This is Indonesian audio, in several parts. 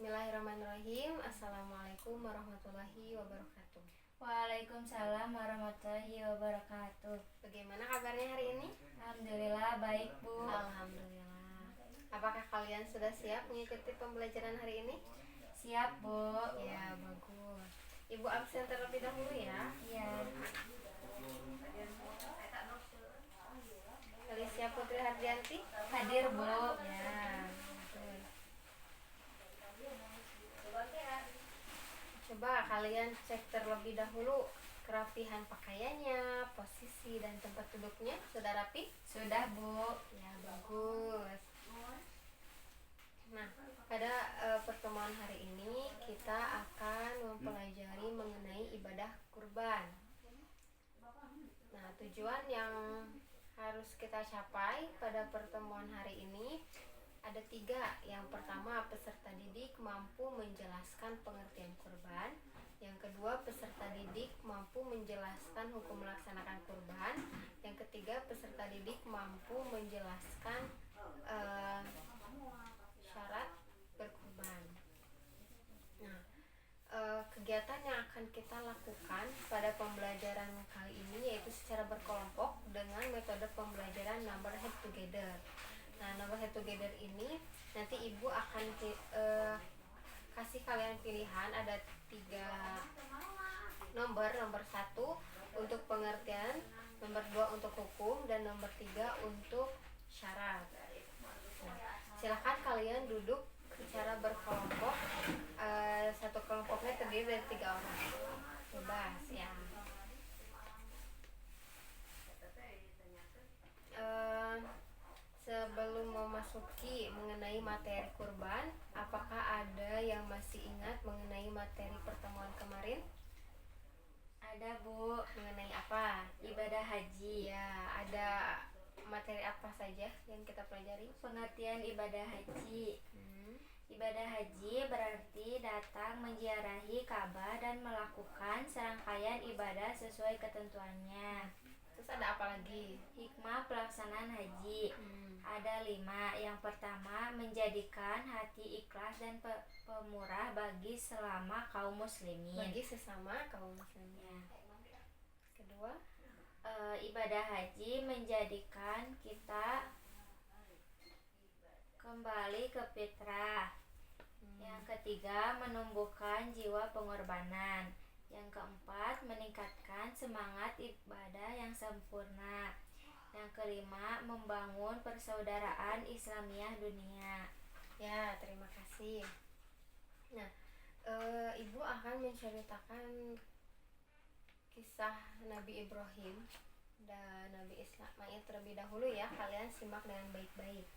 Bismillahirrahmanirrahim. Assalamualaikum warahmatullahi wabarakatuh. Waalaikumsalam warahmatullahi wabarakatuh. Bagaimana kabarnya hari ini? Alhamdulillah baik, Bu. Alhamdulillah. Apakah kalian sudah siap mengikuti pembelajaran hari ini? Siap, Bu. Ya, bagus. Ibu absen terlebih dahulu ya. Ya. Alicia Putri Hardianti. Hadir, Bu. Ya, bagus. Coba kalian cek terlebih dahulu kerapihan pakaiannya, posisi dan tempat duduknya. Sudah rapi? Sudah, Bu. Ya, bagus. Nah, pada pertemuan hari ini kita akan mempelajari mengenai ibadah kurban. Nah, tujuan yang harus kita capai pada pertemuan hari ini ada 3. Yang pertama, peserta didik mampu menjelaskan pengertian kurban. Yang kedua, peserta didik mampu menjelaskan hukum melaksanakan kurban. Yang ketiga, peserta didik mampu menjelaskan syarat berkurban. Nah, kegiatan yang akan kita lakukan pada pembelajaran kali ini yaitu secara berkelompok dengan metode pembelajaran number head together. Nah, number head together ini nanti ibu akan kasih kalian pilihan ada 3 nomor. Nomor 1 untuk pengertian, nomor 2 untuk hukum, dan nomor 3 untuk syarat. Nah, silakan kalian duduk secara berkelompok. Satu kelompoknya terdiri dari 3 orang. Bebas ya. Sebelum memasuki mengenai materi kurban, apakah ada yang masih ingat mengenai materi pertemuan kemarin? Ada, Bu. Mengenai apa? Ibadah haji. Ya, ada materi apa saja yang kita pelajari? Pengertian ibadah haji. Ibadah haji berarti datang menziarahi Ka'bah dan melakukan serangkaian ibadah sesuai ketentuannya. Terus ada apa lagi? Hikmah pelaksanaan haji ada 5. Yang pertama, menjadikan hati ikhlas dan pemurah bagi selama kaum muslimin. Bagi sesama kaum muslimin. Ya. Kedua, ibadah haji menjadikan kita kembali ke fitrah. Yang ketiga, menumbuhkan jiwa pengorbanan. Yang keempat, meningkatkan semangat ibadah yang sempurna. Yang kelima, membangun persaudaraan Islamiyah dunia. ya, terima kasih. Nah, ibu akan menceritakan kisah Nabi Ibrahim dan Nabi Ismail terlebih dahulu ya. Kalian simak dengan baik-baik.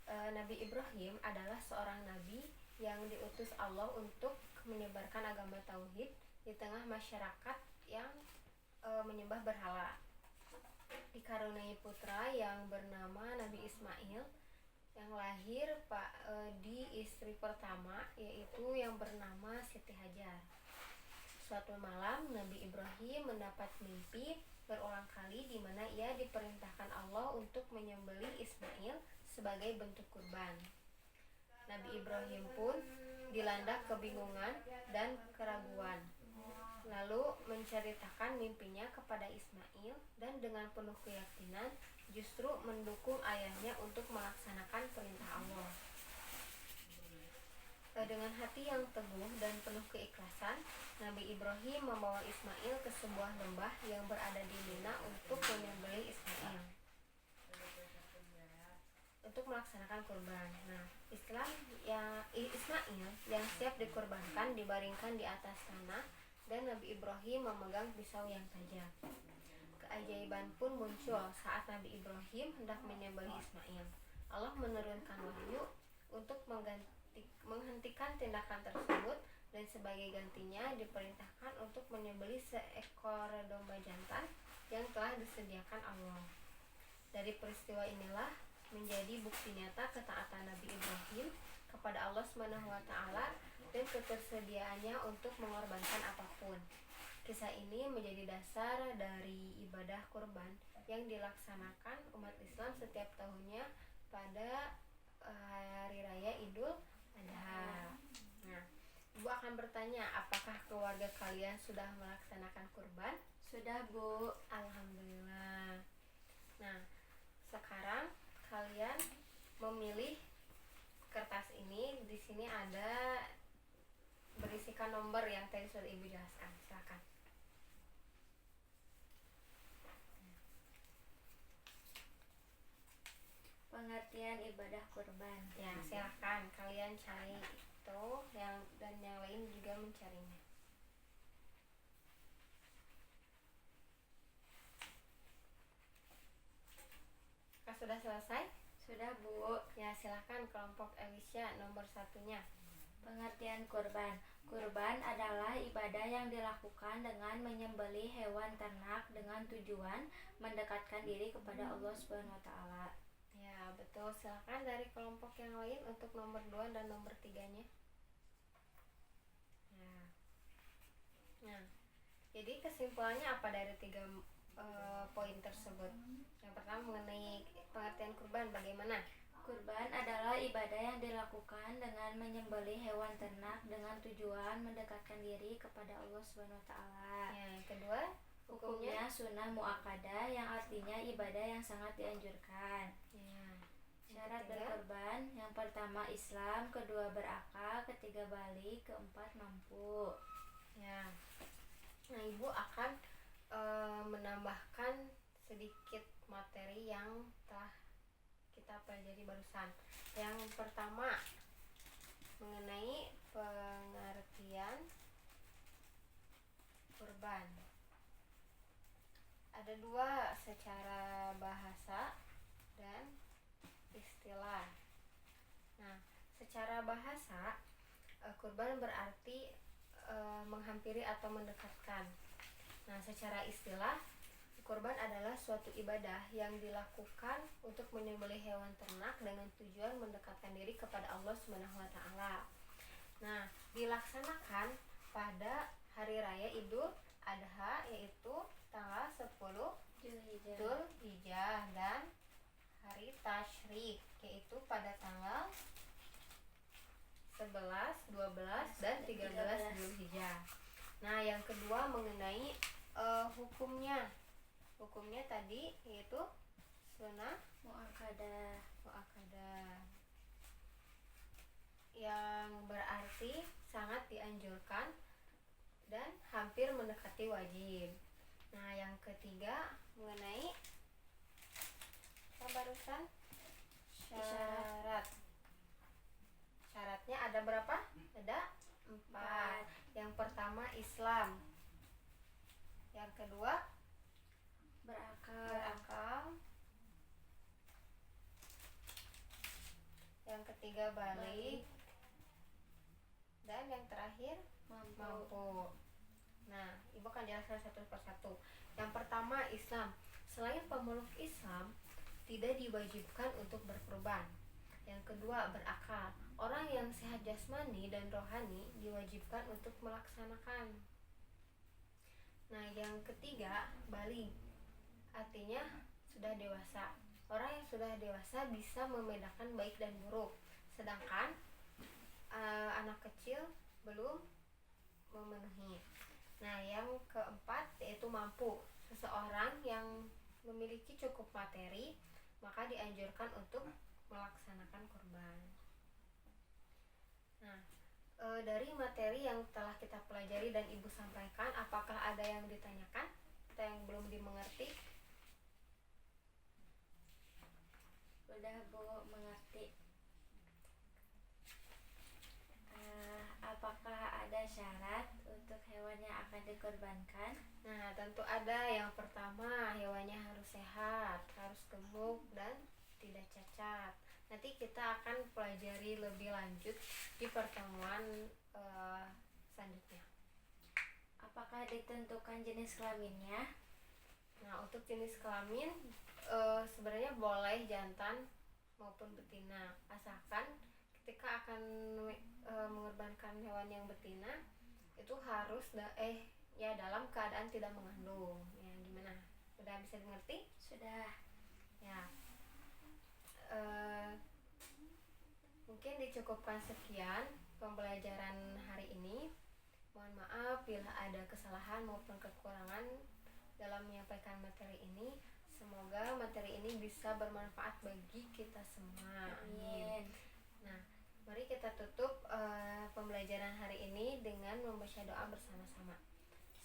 Nabi Ibrahim adalah seorang nabi yang diutus Allah untuk menyebarkan agama tauhid di tengah masyarakat yang menyembah berhala. Dikaruniai putra yang bernama Nabi Ismail yang lahir di istri pertama, yaitu yang bernama Siti Hajar. Suatu malam Nabi Ibrahim mendapat mimpi berulang kali di mana ia diperintahkan Allah untuk menyembelih Ismail sebagai bentuk kurban. Nabi Ibrahim pun dilanda kebingungan dan keraguan. Lalu menceritakan mimpinya kepada Ismail dan dengan penuh keyakinan justru mendukung ayahnya untuk melaksanakan perintah Allah. Dengan hati yang teguh dan penuh keikhlasan, Nabi Ibrahim membawa Ismail ke sebuah lembah yang berada di Mina untuk menyembelih Ismail, untuk melaksanakan kurban. Nah, Ismail yang siap dikurbankan dibaringkan di atas tanah dan Nabi Ibrahim memegang pisau yang tajam. Keajaiban pun muncul saat Nabi Ibrahim hendak menyembelih Ismail. Allah menurunkan wahyu untuk menghentikan tindakan tersebut dan sebagai gantinya diperintahkan untuk menyembelih seekor domba jantan yang telah disediakan Allah. Dari peristiwa inilah menjadi bukti nyata ketaatan Nabi Ibrahim kepada Allah SWT dan ketersediaannya untuk mengorbankan apapun. Kisah ini menjadi dasar dari ibadah kurban yang dilaksanakan umat Islam setiap tahunnya pada hari raya Idul akan bertanya, apakah keluarga kalian sudah melaksanakan kurban? Sudah, Bu. Alhamdulillah. Nah, sekarang kalian memilih kertas ini. Di sini ada berisikan nomor yang tadi sudah Ibu jelaskan. Silakan. Pengertian ibadah kurban. Ya, silakan kalian cari itu dan yang lain juga mencarinya. Sudah selesai? Sudah, Bu. Ya, silakan kelompok Elisha nomor 1-nya. Pengertian kurban. Kurban adalah ibadah yang dilakukan dengan menyembelih hewan ternak dengan tujuan mendekatkan diri kepada Allah Subhanahu wa taala. Ya, betul. Silakan dari kelompok yang lain untuk nomor 2 dan nomor 3-nya. Ya. Nah, jadi kesimpulannya apa dari 3 poin tersebut? Yang pertama mengenai pengertian kurban, bagaimana? Kurban adalah ibadah yang dilakukan dengan menyembelih hewan ternak dengan tujuan mendekatkan diri kepada Allah Subhanahu wa taala. Ya, yang kedua, hukumnya sunnah muakkadah yang artinya ibadah yang sangat dianjurkan. Ya. Syarat berkurban, yang pertama Islam, kedua berakal, ketiga balik, keempat mampu. Ya. Nah, Ibu akan menambahkan sedikit materi yang telah kita pelajari barusan. Yang pertama mengenai pengertian kurban. Ada 2 secara bahasa dan istilah. Nah, secara bahasa kurban berarti menghampiri atau mendekatkan. Nah, secara istilah, kurban adalah suatu ibadah yang dilakukan untuk menyembelih hewan ternak dengan tujuan mendekatkan diri kepada Allah Subhanahu wa taala. Nah, dilaksanakan pada hari raya Idul Adha, yaitu tanggal 10 Dzulhijjah, dan hari Tasyrik, yaitu pada tanggal 11, 12, dan 13 Dzulhijjah. Nah, yang kedua mengenai hukumnya. Hukumnya tadi yaitu sunnah muakkadah yang berarti sangat dianjurkan dan hampir mendekati wajib. Nah, yang ketiga mengenai apa barusan? Syaratnya ada berapa? Ada 4. Yang pertama Islam. Yang kedua berakal. Yang ketiga balik. Dan yang terakhir mampu. Nah, Ibu akan jelaskan satu persatu. Yang pertama Islam. Selain pemeluk Islam tidak diwajibkan untuk berkurban. Yang kedua berakal. Orang yang sehat jasmani dan rohani diwajibkan untuk melaksanakan. Nah, yang ketiga balik. Artinya sudah dewasa. Orang yang sudah dewasa bisa membedakan baik dan buruk. Sedangkan anak kecil belum memenuhi. Nah, yang keempat yaitu mampu. Seseorang yang memiliki cukup materi maka dianjurkan untuk melaksanakan kurban. Nah, dari materi yang telah kita pelajari dan Ibu sampaikan, apakah ada yang ditanyakan atau yang belum dimengerti? Sudah, Bu, mengerti. Apakah ada syarat untuk hewan yang akan dikorbankan? Nah, tentu ada. Yang pertama, hewannya harus sehat, harus gemuk, dan tidak cacat. Nanti kita akan pelajari lebih lanjut di pertemuan selanjutnya. Apakah ditentukan jenis kelaminnya? Nah, untuk jenis kelamin sebenarnya boleh jantan maupun betina, asalkan ketika akan mengorbankan hewan yang betina itu harus dalam keadaan tidak mengandung. Ya, gimana? Sudah bisa dimengerti? Sudah. Ya. Mungkin dicukupkan sekian pembelajaran hari ini. Mohon maaf bila ada kesalahan maupun kekurangan dalam menyampaikan materi ini. Semoga materi ini bisa bermanfaat bagi kita semua. Amin. Nah, mari kita tutup pembelajaran hari ini dengan membaca doa bersama-sama.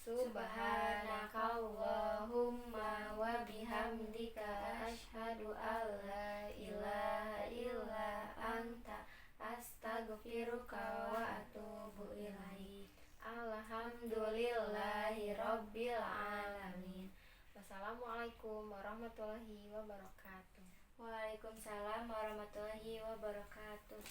Subhanakallahumma wa bihamdika asyhadu alla ilaha illa anta astaghfiruka wa atubu ilaik. Alhamdulillahi rabbil alamin. Wassalamualaikum warahmatullahi wabarakatuh. Waalaikumsalam warahmatullahi wabarakatuh.